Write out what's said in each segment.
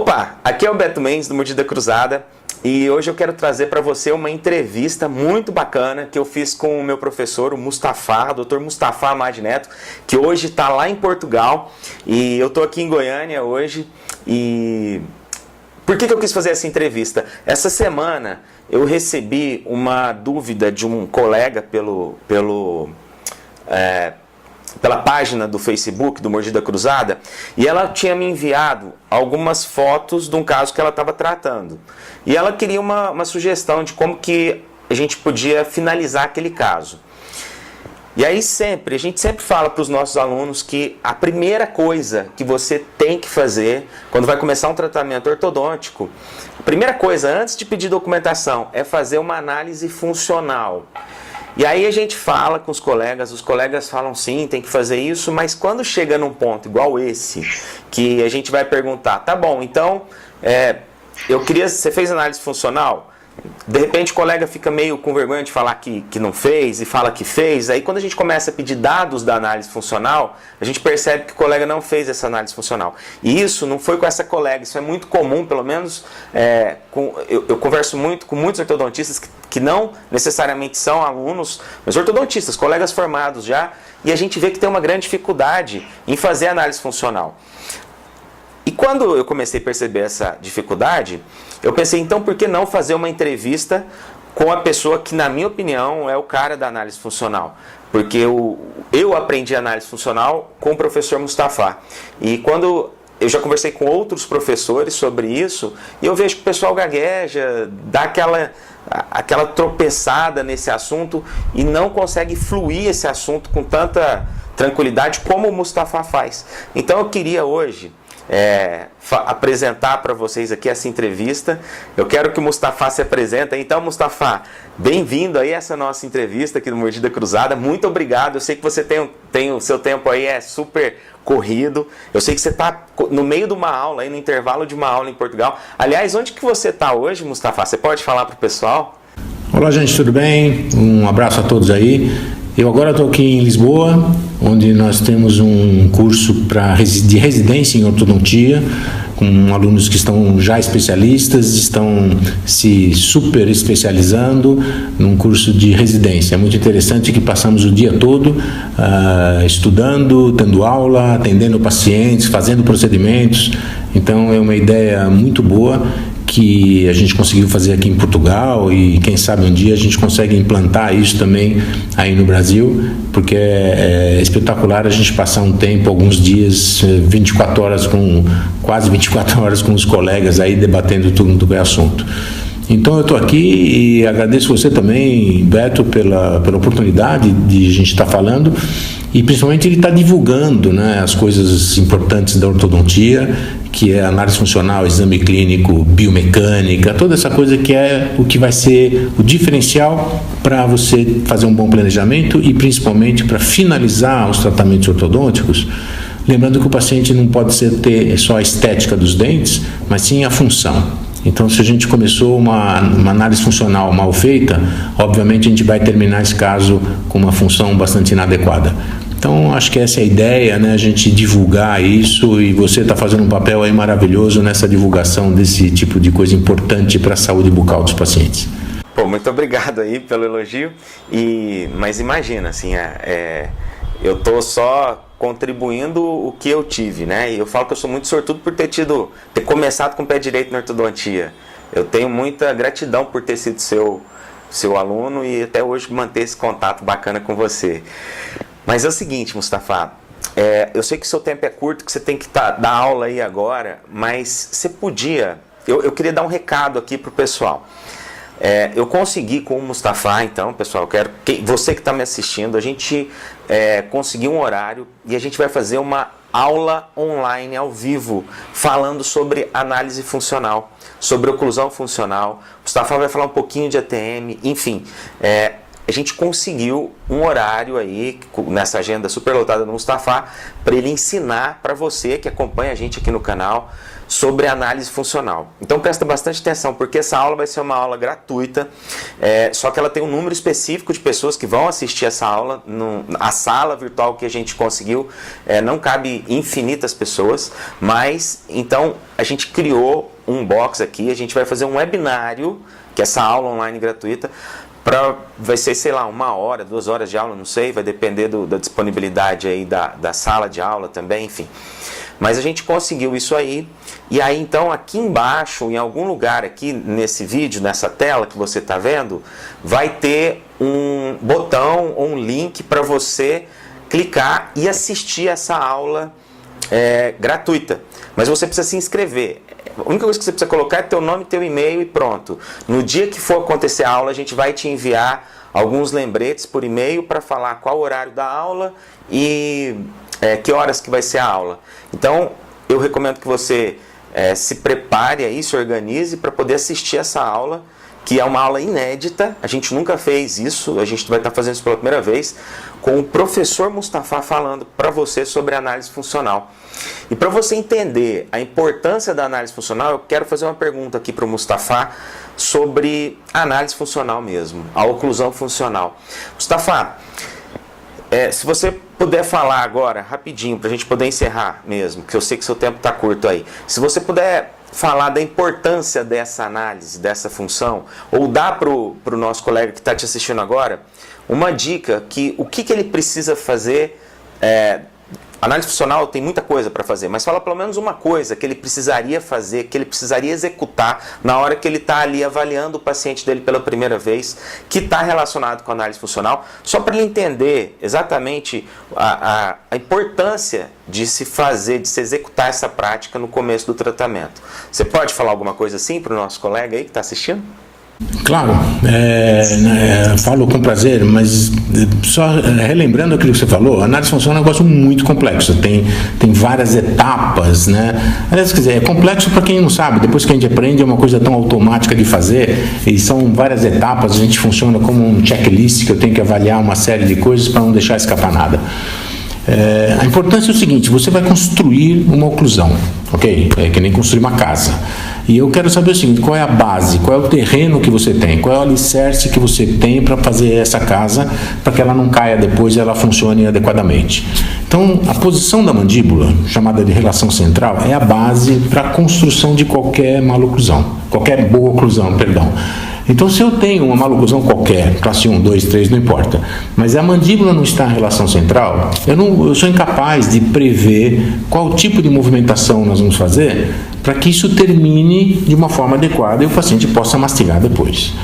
Opa, aqui é o Beto Mendes do Mordida Cruzada e hoje eu quero trazer para você uma entrevista muito bacana que eu fiz com o meu professor, o Mustafa, o Dr. Mustafa Amad Neto, que hoje está lá em Portugal e eu estou aqui em Goiânia hoje. E por que eu quis fazer essa entrevista? Essa semana eu recebi uma dúvida de um colega pela página do Facebook do Mordida Cruzada, e ela tinha me enviado algumas fotos de um caso que ela estava tratando. E ela queria uma sugestão de como que a gente podia finalizar aquele caso. E aí a gente sempre fala para os nossos alunos que a primeira coisa que você tem que fazer quando vai começar um tratamento ortodôntico, a primeira coisa, antes de pedir documentação, é fazer uma análise funcional. E aí a gente fala com os colegas falam sim, tem que fazer isso, mas quando chega num ponto igual esse, que a gente vai perguntar, tá bom, então, você fez análise funcional? De repente o colega fica meio com vergonha de falar que não fez e fala que fez. Aí quando a gente começa a pedir dados da análise funcional, a gente percebe que o colega não fez essa análise funcional. E isso não foi com essa colega, isso é muito comum, pelo menos eu converso muito com muitos ortodontistas que não necessariamente são alunos, mas ortodontistas, colegas formados já, e a gente vê que tem uma grande dificuldade em fazer análise funcional. E quando eu comecei a perceber essa dificuldade, eu pensei, então por que não fazer uma entrevista com a pessoa que, na minha opinião, é o cara da análise funcional? Porque eu aprendi análise funcional com o professor Mustafa. E quando eu já conversei com outros professores sobre isso, e eu vejo que o pessoal gagueja, dá aquela tropeçada nesse assunto e não consegue fluir esse assunto com tanta tranquilidade como o Mustafa faz. Então eu queria hoje apresentar para vocês aqui essa entrevista. Eu quero que o Mustafa se apresente. Então, Mustafa, bem-vindo aí a essa nossa entrevista aqui no Mordida Cruzada. Muito obrigado. Eu sei que você tem o seu tempo aí super corrido. Eu sei que você está no meio de uma aula, aí no intervalo de uma aula em Portugal. Aliás, onde que você está hoje, Mustafa? Você pode falar para o pessoal? Olá, gente, tudo bem? Um abraço a todos aí. Eu agora estou aqui em Lisboa, onde nós temos um curso de residência em ortodontia, com alunos que estão já especialistas, estão se super especializando num curso de residência. É muito interessante que passamos o dia todo estudando, tendo aula, atendendo pacientes, fazendo procedimentos. Então é uma ideia muito boa que a gente conseguiu fazer aqui em Portugal, e quem sabe um dia a gente consegue implantar isso também aí no Brasil, porque é espetacular a gente passar um tempo, alguns dias, 24 horas quase 24 horas com os colegas aí debatendo tudo que é assunto. Então eu estou aqui e agradeço você também, Beto, pela oportunidade de a gente estar falando, e principalmente ele está divulgando, né, as coisas importantes da ortodontia, que é análise funcional, exame clínico, biomecânica, toda essa coisa que é o que vai ser o diferencial para você fazer um bom planejamento e principalmente para finalizar os tratamentos ortodônticos. Lembrando que o paciente não pode ter só a estética dos dentes, mas sim a função. Então, se a gente começou uma análise funcional mal feita, obviamente a gente vai terminar esse caso com uma função bastante inadequada. Então, acho que essa é a ideia, né? A gente divulgar isso, e você está fazendo um papel aí maravilhoso nessa divulgação desse tipo de coisa importante para a saúde bucal dos pacientes. Pô, muito obrigado aí pelo elogio. Mas imagina, assim, eu estou só contribuindo o que eu tive, né? E eu falo que eu sou muito sortudo por ter começado com o pé direito na ortodontia. Eu tenho muita gratidão por ter sido seu aluno e até hoje manter esse contato bacana com você. Mas é o seguinte, Mustafa, eu sei que o seu tempo é curto, que você tem que dar aula aí agora, mas você podia... Eu queria dar um recado aqui para o pessoal. Eu consegui com o Mustafa, então, pessoal, você que está me assistindo, a gente conseguiu um horário e a gente vai fazer uma aula online, ao vivo, falando sobre análise funcional, sobre oclusão funcional. O Mustafa vai falar um pouquinho de ATM, enfim. a gente conseguiu um horário aí, nessa agenda superlotada do Mustafa, para ele ensinar para você que acompanha a gente aqui no canal sobre análise funcional. Então presta bastante atenção, porque essa aula vai ser uma aula gratuita, só que ela tem um número específico de pessoas que vão assistir essa aula. A sala virtual que a gente conseguiu, não cabe infinitas pessoas, mas então a gente criou um box aqui, a gente vai fazer um webinário, que é essa aula online gratuita, vai ser, sei lá, 1 hora, 2 horas de aula, não sei, vai depender da disponibilidade aí da sala de aula também, enfim. Mas a gente conseguiu isso aí, e aí então aqui embaixo, em algum lugar aqui nesse vídeo, nessa tela que você está vendo, vai ter um botão ou um link para você clicar e assistir essa aula gratuita. Mas você precisa se inscrever. A única coisa que você precisa colocar é teu nome, teu e-mail e pronto. No dia que for acontecer a aula, a gente vai te enviar alguns lembretes por e-mail para falar qual o horário da aula e que horas que vai ser a aula. Então, eu recomendo que você se prepare aí, se organize para poder assistir essa aula, que é uma aula inédita. A gente nunca fez isso, a gente vai estar fazendo isso pela primeira vez, com o professor Mustafa falando para você sobre análise funcional. E para você entender a importância da análise funcional, eu quero fazer uma pergunta aqui para o Mustafa sobre a análise funcional mesmo, a oclusão funcional. Mustafa, se você puder falar agora, rapidinho, para a gente poder encerrar mesmo, que eu sei que seu tempo está curto aí. Se você puder falar da importância dessa análise, dessa função, ou dar para o nosso colega que está te assistindo agora uma dica, o que ele precisa fazer. Análise funcional tem muita coisa para fazer, mas fala pelo menos uma coisa que ele precisaria fazer, que ele precisaria executar na hora que ele está ali avaliando o paciente dele pela primeira vez, que está relacionado com a análise funcional, só para ele entender exatamente a importância de se executar essa prática no começo do tratamento. Você pode falar alguma coisa assim para o nosso colega aí que está assistindo? Claro, falo com prazer, mas só relembrando aquilo que você falou, a análise funcional é um negócio muito complexo, tem várias etapas, né? Aliás, quer dizer, é complexo para quem não sabe, depois que a gente aprende é uma coisa tão automática de fazer, e são várias etapas, a gente funciona como um checklist que eu tenho que avaliar uma série de coisas para não deixar escapar nada. A importância é o seguinte: você vai construir uma oclusão, ok? É que nem construir uma casa. E eu quero saber o seguinte: qual é a base, qual é o terreno que você tem, qual é o alicerce que você tem para fazer essa casa, para que ela não caia depois e ela funcione adequadamente. Então, a posição da mandíbula, chamada de relação central, é a base para a construção de qualquer maloclusão, qualquer boa oclusão, perdão. Então, se eu tenho uma maloclusão qualquer, classe 1, 2, 3, não importa, mas a mandíbula não está em relação central, eu sou incapaz de prever qual tipo de movimentação nós vamos fazer para que isso termine de uma forma adequada e o paciente possa mastigar depois.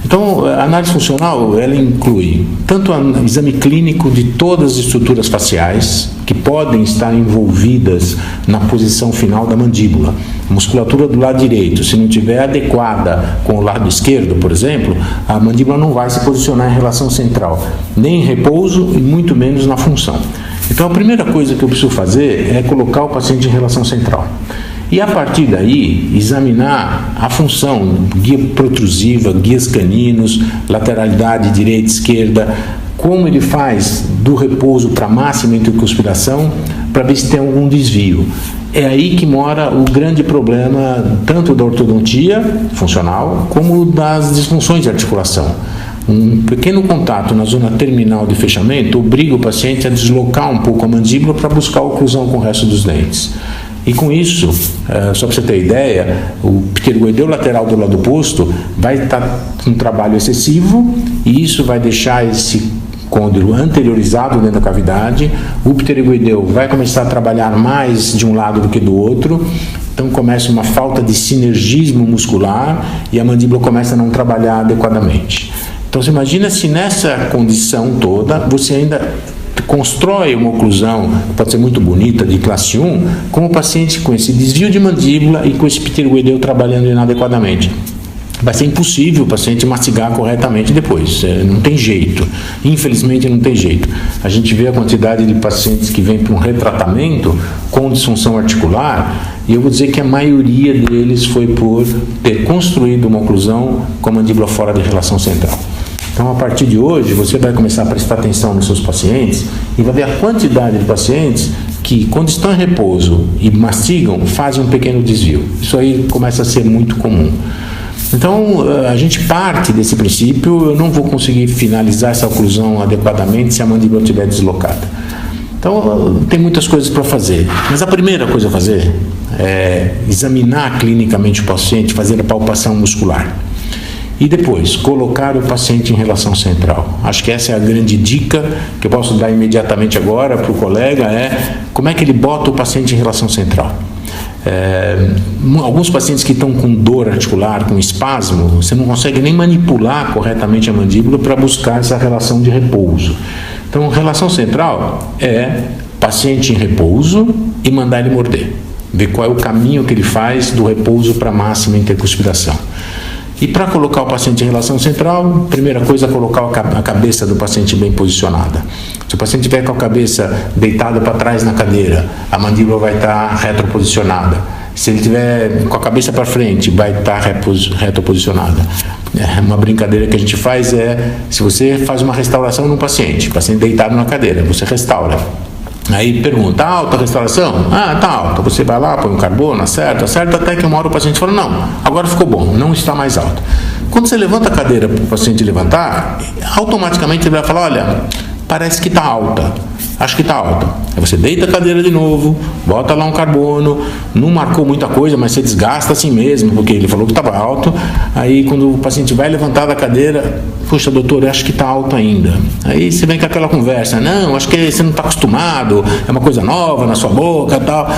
Então, a análise funcional, ela inclui tanto o exame clínico de todas as estruturas faciais que podem estar envolvidas na posição final da mandíbula. A musculatura do lado direito, se não estiver adequada com o lado esquerdo, por exemplo, a mandíbula não vai se posicionar em relação central, nem em repouso e muito menos na função. Então, a primeira coisa que eu preciso fazer é colocar o paciente em relação central. E a partir daí, examinar a função, guia protrusiva, guias caninos, lateralidade direita e esquerda, como ele faz do repouso para a máxima intracuspiração, para ver se tem algum desvio. É aí que mora o grande problema, tanto da ortodontia funcional, como das disfunções de articulação. Um pequeno contato na zona terminal de fechamento obriga o paciente a deslocar um pouco a mandíbula para buscar a oclusão com o resto dos dentes. E com isso, só para você ter ideia, o pterygoideu lateral do lado oposto vai estar com um trabalho excessivo e isso vai deixar esse côndilo anteriorizado dentro da cavidade. O pterygoideu vai começar a trabalhar mais de um lado do que do outro, então começa uma falta de sinergismo muscular e a mandíbula começa a não trabalhar adequadamente. Então você imagina se nessa condição toda você ainda constrói uma oclusão, pode ser muito bonita, de classe 1, com o paciente com esse desvio de mandíbula e com esse pterygoideu trabalhando inadequadamente. Vai ser impossível o paciente mastigar corretamente depois, não tem jeito, infelizmente não tem jeito. A gente vê a quantidade de pacientes que vêm para um retratamento com disfunção articular e eu vou dizer que a maioria deles foi por ter construído uma oclusão com a mandíbula fora de relação central. Então, a partir de hoje, você vai começar a prestar atenção nos seus pacientes e vai ver a quantidade de pacientes que, quando estão em repouso e mastigam, fazem um pequeno desvio. Isso aí começa a ser muito comum. Então, a gente parte desse princípio. Eu não vou conseguir finalizar essa oclusão adequadamente se a mandíbula estiver deslocada. Então, tem muitas coisas para fazer. Mas a primeira coisa a fazer é examinar clinicamente o paciente, fazer a palpação muscular. E depois, colocar o paciente em relação central. Acho que essa é a grande dica que eu posso dar imediatamente agora para o colega, é como é que ele bota o paciente em relação central. Alguns pacientes que estão com dor articular, com espasmo, você não consegue nem manipular corretamente a mandíbula para buscar essa relação de repouso. Então, relação central é paciente em repouso e mandar ele morder. Ver qual é o caminho que ele faz do repouso para a máxima intercuspiração. E para colocar o paciente em relação central, primeira coisa é colocar a cabeça do paciente bem posicionada. Se o paciente estiver com a cabeça deitada para trás na cadeira, a mandíbula vai estar retroposicionada. Se ele estiver com a cabeça para frente, vai estar retroposicionada. Uma brincadeira que a gente faz é, se você faz uma restauração num paciente deitado na cadeira, você restaura. Aí pergunta, alta a restauração? Ah, tá alta. Você vai lá, põe um carbono, acerta até que uma hora o paciente fala, não, agora ficou bom, não está mais alta. Quando você levanta a cadeira para o paciente levantar, automaticamente ele vai falar, olha, parece que está alta, acho que está alta. Aí você deita a cadeira de novo, bota lá um carbono, não marcou muita coisa, mas você desgasta assim mesmo, porque ele falou que estava alto. Aí quando o paciente vai levantar da cadeira, puxa, doutor, eu acho que está alto ainda. Aí você vem com aquela conversa, não, acho que você não está acostumado, é uma coisa nova na sua boca e tal.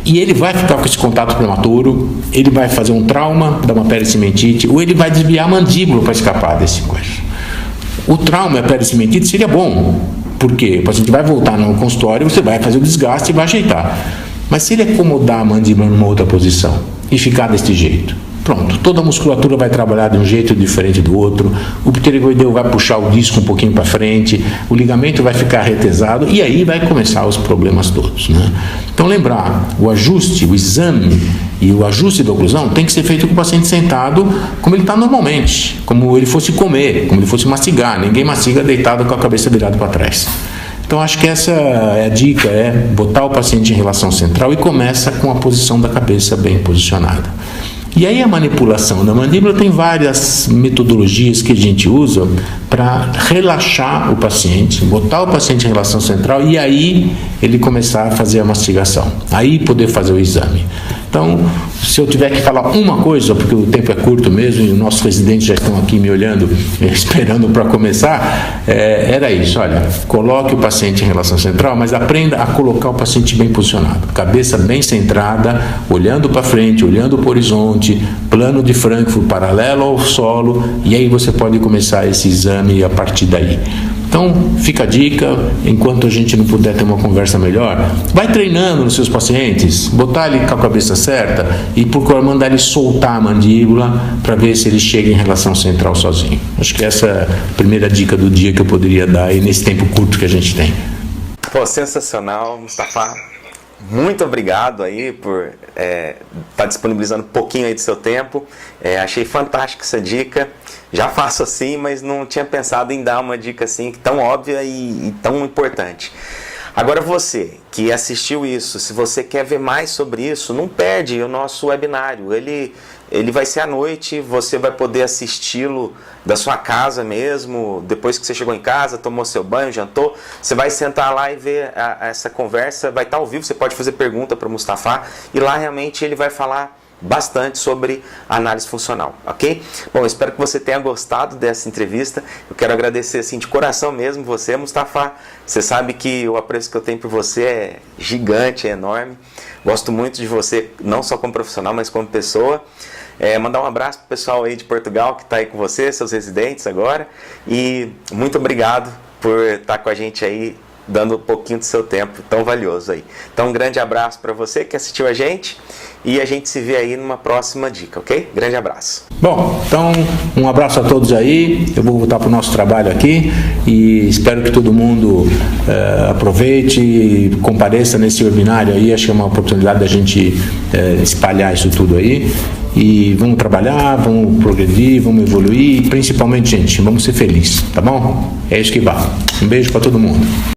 E ele vai ficar com esse contato prematuro, ele vai fazer um trauma, dar uma pericimentite, ou ele vai desviar a mandíbula para escapar desse coisa. O trauma e a pericimentite seria bom, porque o paciente vai voltar no consultório, você vai fazer o desgaste e vai ajeitar. Mas se ele acomodar a mandíbula numa outra posição e ficar desse jeito, pronto, toda a musculatura vai trabalhar de um jeito diferente do outro, o pterygoideu vai puxar o disco um pouquinho para frente, o ligamento vai ficar retesado e aí vai começar os problemas todos, né? Então lembrar, o ajuste, o exame e o ajuste da oclusão tem que ser feito com o paciente sentado como ele está normalmente, como ele fosse comer, como ele fosse mastigar. Ninguém mastiga deitado com a cabeça virada para trás. Então acho que essa é a dica, é botar o paciente em relação central e começa com a posição da cabeça bem posicionada. E aí a manipulação da mandíbula tem várias metodologias que a gente usa para relaxar o paciente, botar o paciente em relação central e aí ele começar a fazer a mastigação, aí poder fazer o exame. Então, se eu tiver que falar uma coisa, porque o tempo é curto mesmo e os nossos residentes já estão aqui me olhando, esperando para começar, era isso, olha, coloque o paciente em relação central, mas aprenda a colocar o paciente bem posicionado, cabeça bem centrada, olhando para frente, olhando para o horizonte, plano de Frankfurt paralelo ao solo, e aí você pode começar esse exame a partir daí. Então, fica a dica, enquanto a gente não puder ter uma conversa melhor, vai treinando nos seus pacientes, botar ele com a cabeça certa e procurar mandar ele soltar a mandíbula para ver se ele chega em relação central sozinho. Acho que essa é a primeira dica do dia que eu poderia dar aí nesse tempo curto que a gente tem. Pô, sensacional, Mustafa. Muito obrigado aí por estar disponibilizando um pouquinho aí do seu tempo. Achei fantástica essa dica. Já faço assim, mas não tinha pensado em dar uma dica assim tão óbvia e tão importante. Agora você que assistiu isso, se você quer ver mais sobre isso, não perde o nosso webinário. Ele vai ser à noite, você vai poder assisti-lo da sua casa mesmo, depois que você chegou em casa, tomou seu banho, jantou, você vai sentar lá e ver essa conversa, vai estar ao vivo, você pode fazer pergunta para o Mustafa, e lá realmente ele vai falar bastante sobre análise funcional, ok? Bom, espero que você tenha gostado dessa entrevista. Eu quero agradecer assim de coração mesmo você, Mustafa. Você sabe que o apreço que eu tenho por você é gigante, é enorme. Gosto muito de você, não só como profissional, mas como pessoa. Mandar um abraço para o pessoal aí de Portugal que está aí com você, seus residentes agora. E muito obrigado por estar com a gente aí dando um pouquinho do seu tempo tão valioso aí. Então, um grande abraço para você que assistiu a gente e a gente se vê aí numa próxima dica, ok? Grande abraço. Bom, então um abraço a todos aí. Eu vou voltar para o nosso trabalho aqui e espero que todo mundo aproveite e compareça nesse webinário aí. Acho que é uma oportunidade da gente espalhar isso tudo aí. E vamos trabalhar, vamos progredir, vamos evoluir e principalmente, gente, vamos ser felizes, tá bom? É isso que vale. Um beijo para todo mundo.